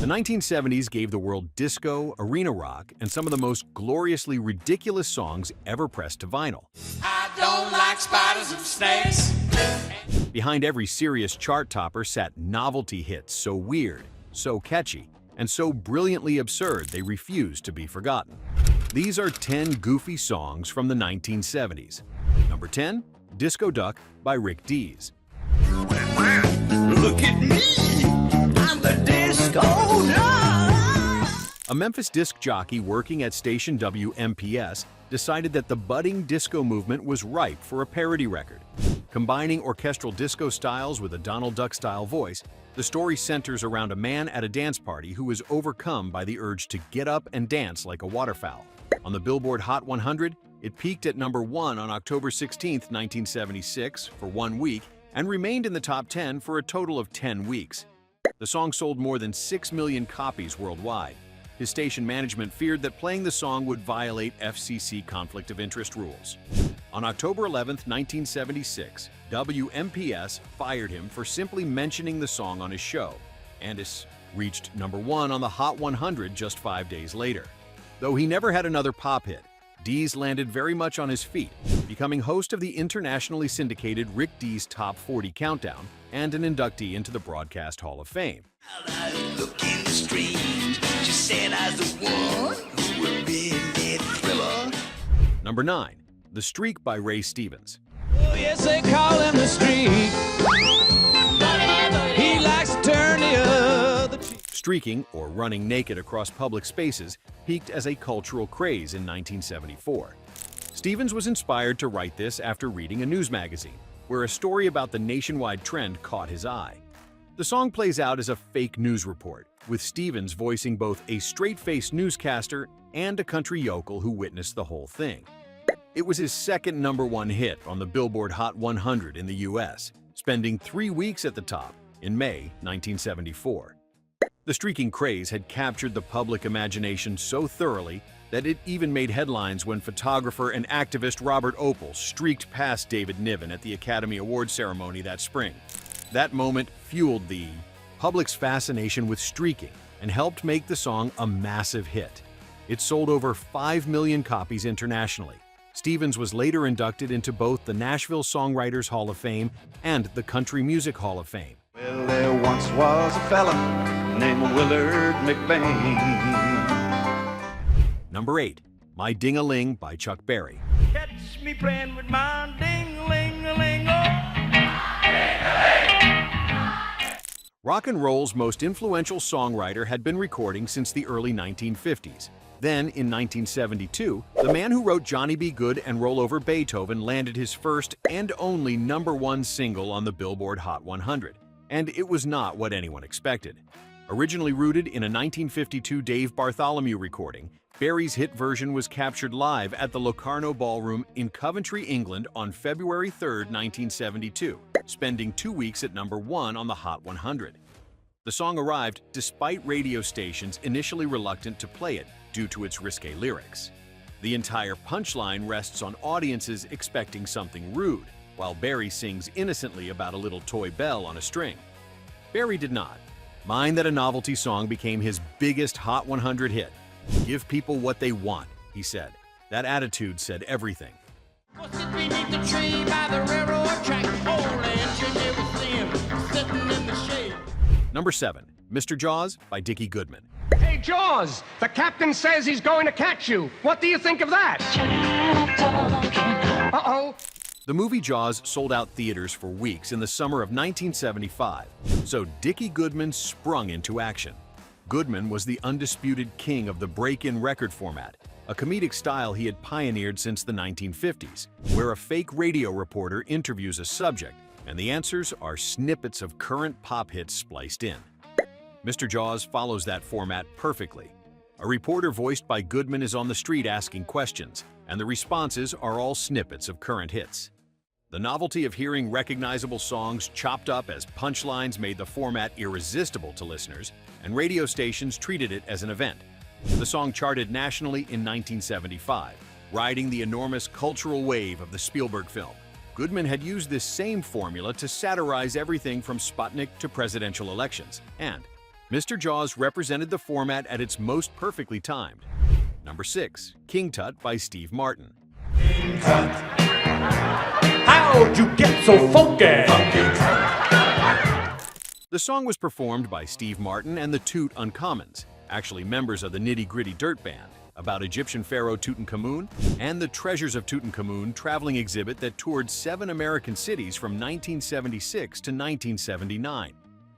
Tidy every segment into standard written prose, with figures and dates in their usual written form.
The 1970s gave the world disco, arena rock, and some of the most gloriously ridiculous songs ever pressed to vinyl. I don't like spiders and snakes. Behind every serious chart topper sat novelty hits so weird, so catchy, and so brilliantly absurd they refused to be forgotten. These are 10 goofy songs from the 1970s. Number 10, Disco Duck by Rick Dees. Look at me, I'm the disco duck. A Memphis disc jockey working at station WMPS decided that the budding disco movement was ripe for a parody record. Combining orchestral disco styles with a Donald Duck-style voice, the story centers around a man at a dance party who is overcome by the urge to get up and dance like a waterfowl. On the Billboard Hot 100, it peaked at number 1 on October 16, 1976, for 1 week, and remained in the top 10 for a total of 10 weeks. The song sold more than 6 million copies worldwide. His station management feared that playing the song would violate FCC conflict of interest rules. On October 11, 1976, WMPS fired him for simply mentioning the song on his show, and it reached number 1 on the Hot 100 just 5 days later. Though he never had another pop hit, Dees landed very much on his feet, becoming host of the internationally syndicated Rick Dees Top 40 Countdown and an inductee into the Broadcast Hall of Fame. Look in the street, she said I was the one who would be a thriller. Number 9, The Streak by Ray Stevens. Oh, yes, they call him the streak. He likes to turn the other cheek. Streaking, or running naked across public spaces, peaked as a cultural craze in 1974. Stevens was inspired to write this after reading a news magazine, where a story about the nationwide trend caught his eye. The song plays out as a fake news report, with Stevens voicing both a straight-faced newscaster and a country yokel who witnessed the whole thing. It was his second number 1 hit on the Billboard Hot 100 in the US, spending 3 weeks at the top in May 1974. The streaking craze had captured the public imagination so thoroughly that it even made headlines when photographer and activist Robert Opel streaked past David Niven at the Academy Awards ceremony that spring. That moment fueled the public's fascination with streaking and helped make the song a massive hit. It sold over 5 million copies internationally. Stevens was later inducted into both the Nashville Songwriters Hall of Fame and the Country Music Hall of Fame. Well, there once was a fella named Willard McBain. Number 8, My Dingaling by Chuck Berry. Catch me playing with my ding-a-ling-a-ling. Rock and roll's most influential songwriter had been recording since the early 1950s. Then, in 1972, the man who wrote Johnny B. Good and Roll Over Beethoven landed his first and only number 1 single on the Billboard Hot 100. And it was not what anyone expected. Originally rooted in a 1952 Dave Bartholomew recording, Berry's hit version was captured live at the Locarno Ballroom in Coventry, England on February 3, 1972, spending 2 weeks at number 1 on the Hot 100. The song arrived despite radio stations initially reluctant to play it due to its risque lyrics. The entire punchline rests on audiences expecting something rude, while Berry sings innocently about a little toy bell on a string. Berry did not mind that a novelty song became his biggest Hot 100 hit. "Give people what they want," he said. That attitude said everything. What's it beneath the tree by the railroad track? Old engineer with them sitting in the shade. Number 7, Mr. Jaws by Dickie Goodman. Hey, Jaws, the captain says he's going to catch you. What do you think of that? Uh-oh. The movie Jaws sold out theaters for weeks in the summer of 1975, so Dickie Goodman sprung into action. Goodman was the undisputed king of the break-in record format, a comedic style he had pioneered since the 1950s, where a fake radio reporter interviews a subject, and the answers are snippets of current pop hits spliced in. Mr. Jaws follows that format perfectly. A reporter voiced by Goodman is on the street asking questions, and the responses are all snippets of current hits. The novelty of hearing recognizable songs chopped up as punchlines made the format irresistible to listeners, and radio stations treated it as an event. The song charted nationally in 1975, riding the enormous cultural wave of the Spielberg film. Goodman had used this same formula to satirize everything from Sputnik to presidential elections, and Mr. Jaws represented the format at its most perfectly timed. Number 6, King Tut by Steve Martin. How'd you get so funky? The song was performed by Steve Martin and the Toot Uncommons, actually members of the Nitty Gritty Dirt Band, about Egyptian pharaoh Tutankhamun and the Treasures of Tutankhamun traveling exhibit that toured 7 American cities from 1976 to 1979.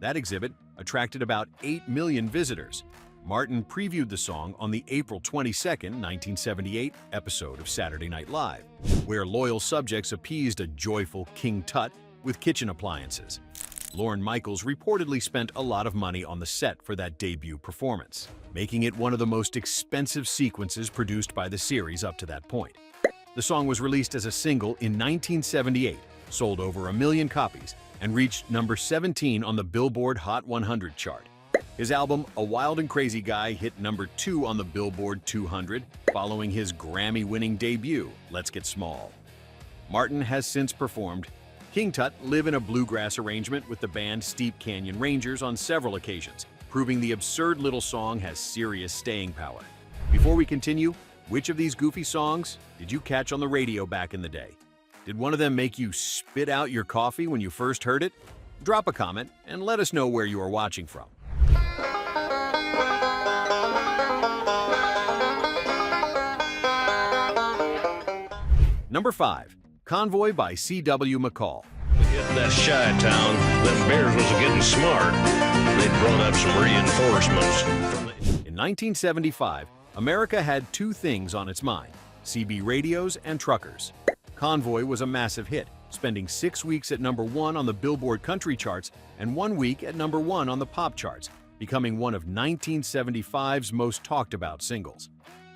That exhibit attracted about 8 million visitors. Martin previewed the song on the April 22, 1978 episode of Saturday Night Live, where loyal subjects appeased a joyful King Tut with kitchen appliances. Lorne Michaels reportedly spent a lot of money on the set for that debut performance, making it one of the most expensive sequences produced by the series up to that point. The song was released as a single in 1978, sold over 1 million copies, and reached number 17 on the Billboard Hot 100 chart. His album, A Wild and Crazy Guy, hit number 2 on the Billboard 200, following his Grammy-winning debut, Let's Get Small. Martin has since performed King Tut live in a bluegrass arrangement with the band Steep Canyon Rangers on several occasions, proving the absurd little song has serious staying power. Before we continue, which of these goofy songs did you catch on the radio back in the day? Did one of them make you spit out your coffee when you first heard it? Drop a comment and let us know where you are watching from. Number 5, Convoy by C.W. McCall. Get that Chi-Town, them bears was getting smart. They brought up some reinforcements. In 1975, America had 2 things on its mind: CB radios and truckers. Convoy was a massive hit, spending 6 weeks at number 1 on the Billboard country charts and 1 week at number 1 on the pop charts, becoming one of 1975's most talked about singles.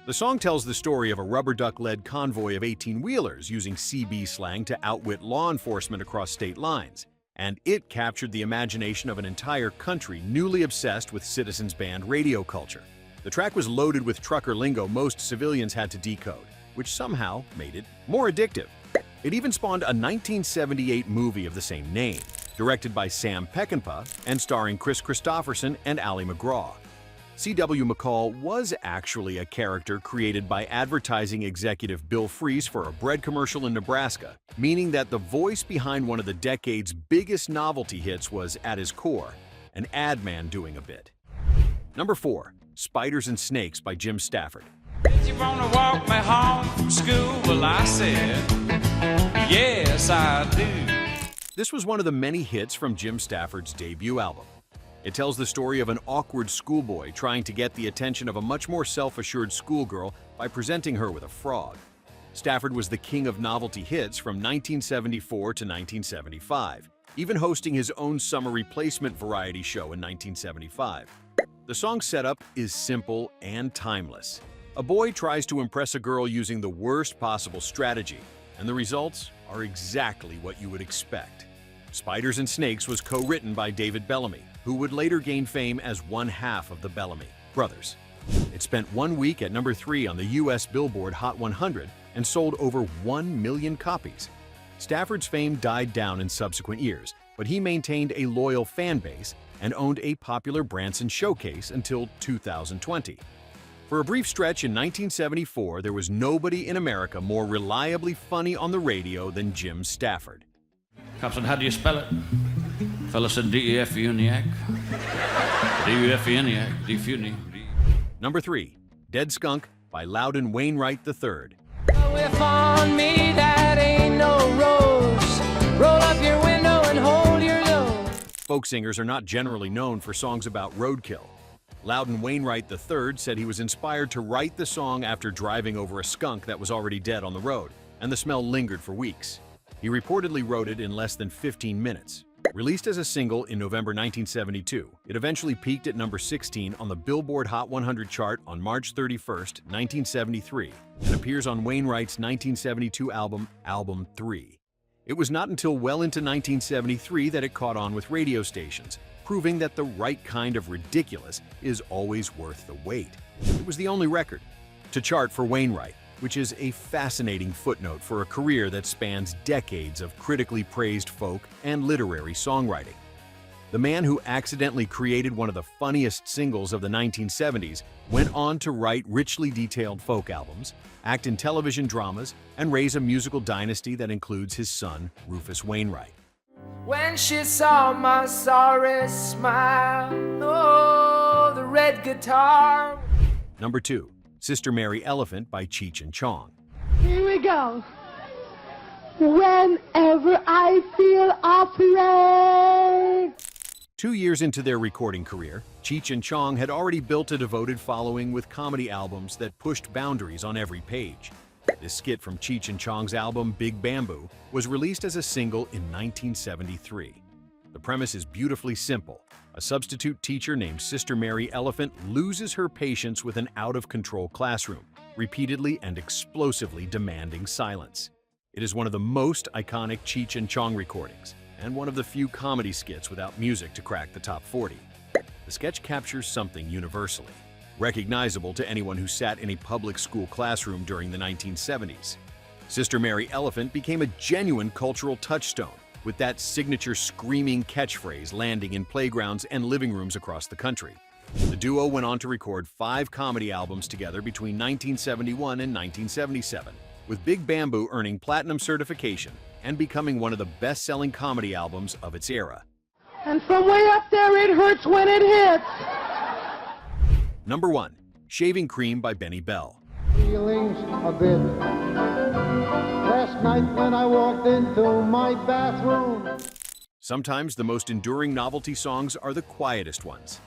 The song tells the story of a rubber duck-led convoy of 18-wheelers using CB slang to outwit law enforcement across state lines, and it captured the imagination of an entire country newly obsessed with citizens band radio culture. The track was loaded with trucker lingo most civilians had to decode, which somehow made it more addictive. It even spawned a 1978 movie of the same name, directed by Sam Peckinpah and starring Chris Christopherson and Ali MacGraw. C.W. McCall was actually a character created by advertising executive Bill Fries for a bread commercial in Nebraska, meaning that the voice behind one of the decade's biggest novelty hits was, at his core, an ad man doing a bit. Number 4, Spiders and Snakes by Jim Stafford. Did you wanna walk me home from school? Well, I said, yes, I do. This was one of the many hits from Jim Stafford's debut album. It tells the story of an awkward schoolboy trying to get the attention of a much more self-assured schoolgirl by presenting her with a frog. Stafford was the king of novelty hits from 1974 to 1975, even hosting his own summer replacement variety show in 1975. The song's setup is simple and timeless. A boy tries to impress a girl using the worst possible strategy, and the results are exactly what you would expect. Spiders and Snakes was co-written by David Bellamy, who would later gain fame as one half of the Bellamy brothers. It spent 1 week at number 3 on the US Billboard Hot 100 and sold over 1 million copies. Stafford's fame died down in subsequent years, but he maintained a loyal fan base and owned a popular Branson showcase until 2020. For a brief stretch in 1974, there was nobody in America more reliably funny on the radio than Jim Stafford. Captain, how do you spell it? Fella said D-E-F-E-N-I-A-C. D-U-F-E-N-I-A-C. D-F-E-N-I-A-C. Number 3, Dead Skunk by Loudon Wainwright III. If on me that ain't no rose, roll up your window and hold your nose. Folk singers are not generally known for songs about roadkill. Loudon Wainwright III said he was inspired to write the song after driving over a skunk that was already dead on the road, and the smell lingered for weeks. He reportedly wrote it in less than 15 minutes. Released as a single in November 1972, it eventually peaked at number 16 on the Billboard Hot 100 chart on March 31, 1973, and appears on Wainwright's 1972 album, Album 3. It was not until well into 1973 that it caught on with radio stations, proving that the right kind of ridiculous is always worth the wait. It was the only record to chart for Wainwright, which is a fascinating footnote for a career that spans decades of critically praised folk and literary songwriting. The man who accidentally created one of the funniest singles of the 1970s went on to write richly detailed folk albums, act in television dramas, and raise a musical dynasty that includes his son, Rufus Wainwright. When she saw my sorry smile, oh, the red guitar. Number 2, Sister Mary Elephant by Cheech and Chong. Here we go. Whenever I feel afraid. 2 years into their recording career, Cheech and Chong had already built a devoted following with comedy albums that pushed boundaries on every page. This skit from Cheech and Chong's album Big Bamboo was released as a single in 1973. The premise is beautifully simple. A substitute teacher named Sister Mary Elephant loses her patience with an out-of-control classroom, repeatedly and explosively demanding silence. It is one of the most iconic Cheech and Chong recordings, and one of the few comedy skits without music to crack the top 40. The sketch captures something universally, recognizable to anyone who sat in a public school classroom during the 1970s. Sister Mary Elephant became a genuine cultural touchstone, with that signature screaming catchphrase landing in playgrounds and living rooms across the country. The duo went on to record 5 comedy albums together between 1971 and 1977, with Big Bamboo earning platinum certification and becoming one of the best-selling comedy albums of its era. And from way up there, it hurts when it hits. Number 1, Shaving Cream by Benny Bell. Feelings a bit. Last night when I walked into my bathroom. Sometimes the most enduring novelty songs are the quietest ones.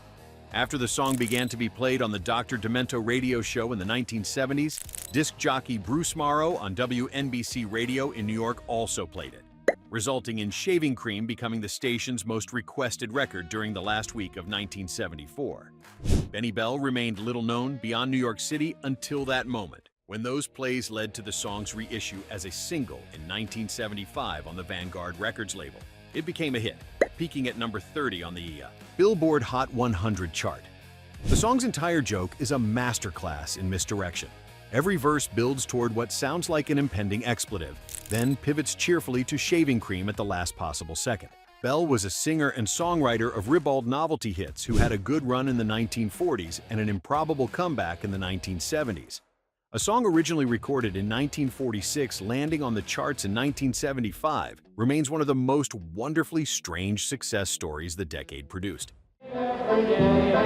After the song began to be played on the Dr. Demento radio show in the 1970s, disc jockey Bruce Morrow on WNBC Radio in New York also played it, resulting in Shaving Cream becoming the station's most requested record during the last week of 1974. Benny Bell remained little known beyond New York City until that moment, when those plays led to the song's reissue as a single in 1975 on the Vanguard Records label. It became a hit, peaking at number 30 on the Billboard Hot 100 chart. The song's entire joke is a masterclass in misdirection. Every verse builds toward what sounds like an impending expletive, then pivots cheerfully to Shaving Cream at the last possible second. Bell was a singer and songwriter of ribald novelty hits who had a good run in the 1940s and an improbable comeback in the 1970s. A song originally recorded in 1946 landing on the charts in 1975 remains one of the most wonderfully strange success stories the decade produced. Every day I